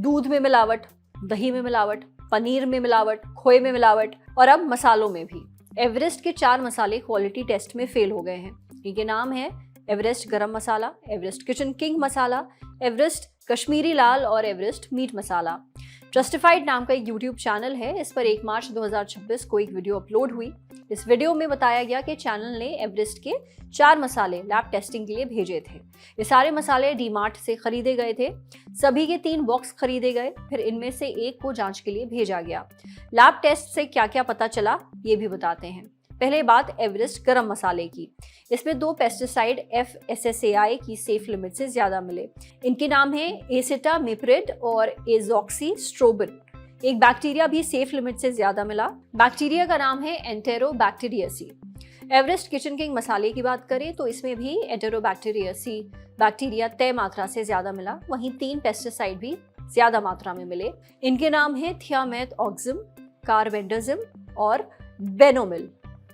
दूध में मिलावट, दही में मिलावट, पनीर में मिलावट, खोए में मिलावट और अब मसालों में भी। एवरेस्ट के 4 मसाले क्वालिटी टेस्ट में फेल हो गए हैं। इनके नाम है एवरेस्ट गरम मसाला, एवरेस्ट किचन किंग मसाला, एवरेस्ट कश्मीरी लाल और एवरेस्ट मीट मसाला। जस्टिफाइड नाम का एक YouTube चैनल है, इस पर 1 मार्च 2026 को एक वीडियो अपलोड हुई। इस वीडियो में बताया गया कि चैनल ने एवरेस्ट के 4 मसाले लैब टेस्टिंग के लिए भेजे थे। ये सारे मसाले डीमार्ट से खरीदे गए थे। सभी के 3 बॉक्स खरीदे गए, फिर इनमें से एक को जांच के लिए भेजा गया। लैब टेस्ट से क्या क्या पता चला ये भी बताते हैं। पहले बात एवरेस्ट गरम मसाले की। इसमें 2 पेस्टिसाइड FSSAI की सेफ लिमिट से ज्यादा मिले। इनके नाम है एसिटामिप्रिड और एजॉक्सीस्ट्रोबिन। एक बैक्टीरिया भी सेफ लिमिट से ज्यादा मिला। बैक्टीरिया का नाम है एंटेरोबैक्टीरियसी। एवरेस्ट किचन किंग मसाले की बात करें तो इसमें भी एंटेरोबैक्टीरियसी बैक्टीरिया तय मात्रा से ज्यादा मिला। वहीं 3 पेस्टिसाइड भी ज्यादा मात्रा में मिले। इनके नाम है थियामेथऑक्सिम, कार्बेंडाजिम और बेनोमिल।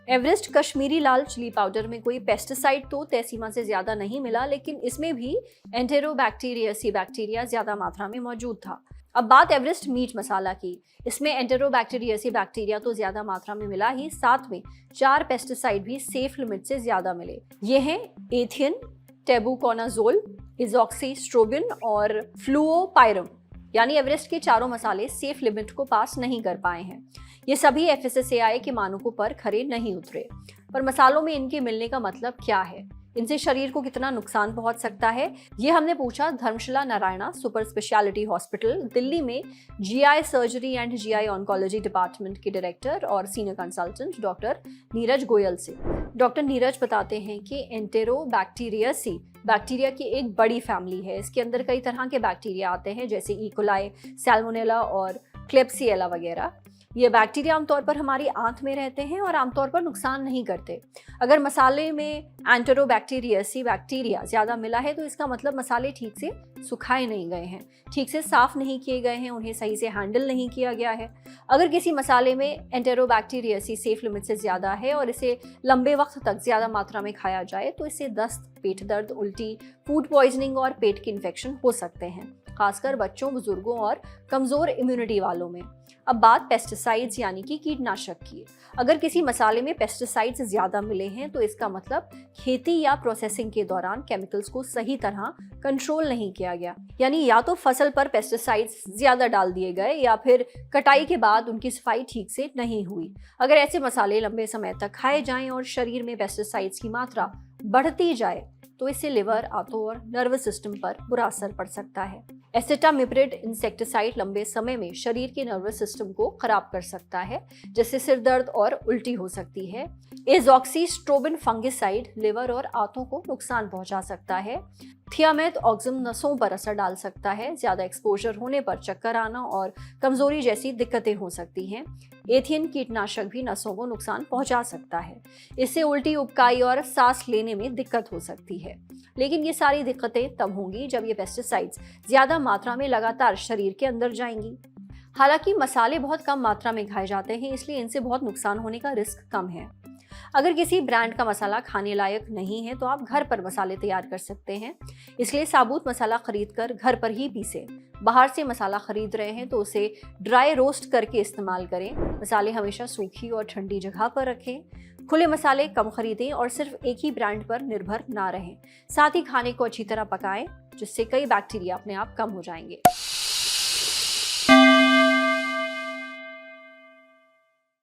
एवरेस्ट कश्मीरी लाल चिली पाउडर में कोई पेस्टिसाइड तो तय सीमा से ज्यादा नहीं मिला, लेकिन इसमें भी एंटेरोबैक्टीरियसी बैक्टीरिया ज्यादा मात्रा में मौजूद था। अब बात एवरेस्ट मीट मसाला की। इसमें एंटेरोबैक्टीरियसी बैक्टीरिया तो ज्यादा मात्रा में मिला ही, साथ में 4 पेस्टिसाइड भी सेफ लिमिट से ज्यादा मिले। ये हैं एथियन, टेबुकोनाजोल, एजॉक्सीस्ट्रोबिन और फ्लूओपाइरम। यानी एवरेस्ट के चारों मसाले सेफ लिमिट को पास नहीं कर पाए हैं। ये सभी FSSAI के मानकों पर खरे नहीं उतरे। पर मसालों में इनके मिलने का मतलब क्या है? इनसे शरीर को कितना नुकसान पहुंच सकता है? ये हमने पूछा Dharamshala Narayana super speciality hospital Delhi में GI surgery and GI oncology department के डायरेक्टर और senior consultant doctor Neeraj Goyal से। डॉक्टर नीरज बताते हैं कि एंटेरोबैक्टीरियसी बैक्टीरिया की एक बड़ी फैमिली है। इसके अंदर कई तरह के बैक्टीरिया आते हैं, जैसे इकोलाई, सैल्मोनेला और क्लेप्सिएला वगैरह। ये बैक्टीरिया आमतौर पर हमारी आंत में रहते हैं और आमतौर पर नुकसान नहीं करते। अगर मसाले में एंटेरोबैक्टीरियसी बैक्टीरिया ज्यादा मिला है तो इसका मतलब मसाले ठीक से सुखाए नहीं गए हैं, ठीक से साफ नहीं किए गए हैं, उन्हें सही से हैंडल नहीं किया गया है। अगर किसी मसाले में एंटेरोबैक्टीरियसी सेफ लिमिट से ज्यादा है और इसे लंबे वक्त तक ज्यादा मात्रा में खाया जाए तो इससे दस्त, पेट दर्द, उल्टी, फूड पॉइजनिंग और पेट के इन्फेक्शन हो सकते हैं, खासकर बच्चों, बुजुर्गों और कमजोर इम्यूनिटी वालों में। अब बात पेस्टिसाइड्स यानी कि कीटनाशक की। अगर किसी मसाले में पेस्टिसाइड्स ज्यादा मिले हैं तो इसका मतलब खेती या प्रोसेसिंग के दौरान केमिकल्स को सही तरह कंट्रोल नहीं किया गया। यानी या तो फसल पर पेस्टिसाइड्स ज्यादा डाल दिए गए या फिर कटाई के बाद उनकी सफाई ठीक से नहीं हुई। अगर ऐसे मसाले लंबे समय तक खाए जाएं और शरीर में पेस्टिसाइड्स की मात्रा बढ़ती जाए तो इससे लिवर, आंतों और नर्वस सिस्टम पर बुरा असर पड़ सकता है। एसिटामिप्रिड इंसेक्टिसाइड लंबे समय में शरीर के नर्वस सिस्टम को खराब कर सकता है, जिससे सिर दर्द और उल्टी हो सकती है। एजॉक्सीस्ट्रोबिन फंगिसाइड लिवर और आंतों को नुकसान पहुंचा सकता है। थियामेथऑक्सिम नसों पर असर डाल सकता है। ज्यादा एक्सपोजर होने पर चक्कर आना और कमजोरी जैसी दिक्कतें हो सकती हैं। एथियन कीटनाशक भी नसों को नुकसान पहुंचा सकता है। इससे उल्टी, उबकाई और सांस लेने में दिक्कत हो सकती है। लेकिन ये सारी दिक्कतें तब होंगी जब ये पेस्टिसाइड्स ज्यादा मात्रा में लगातार शरीर के अंदर जाएंगी। हालांकि मसाले बहुत कम मात्रा में खाए जाते हैं, इसलिए इनसे बहुत नुकसान होने का रिस्क कम है। अगर किसी ब्रांड का मसाला खाने लायक नहीं है तो आप घर पर मसाले तैयार कर सकते हैं। इसलिए साबुत मसाला खरीदकर घर पर ही पीसें। बाहर से मसाला खरीद रहे हैं तो उसे ड्राई रोस्ट करके इस्तेमाल करें। मसाले हमेशा सूखी और ठंडी जगह पर रखें। खुले मसाले कम खरीदें और सिर्फ एक ही ब्रांड पर निर्भर ना रहें। साथ ही खाने को अच्छी तरह पकाएं, जिससे कई बैक्टीरिया अपने आप कम हो जाएंगे।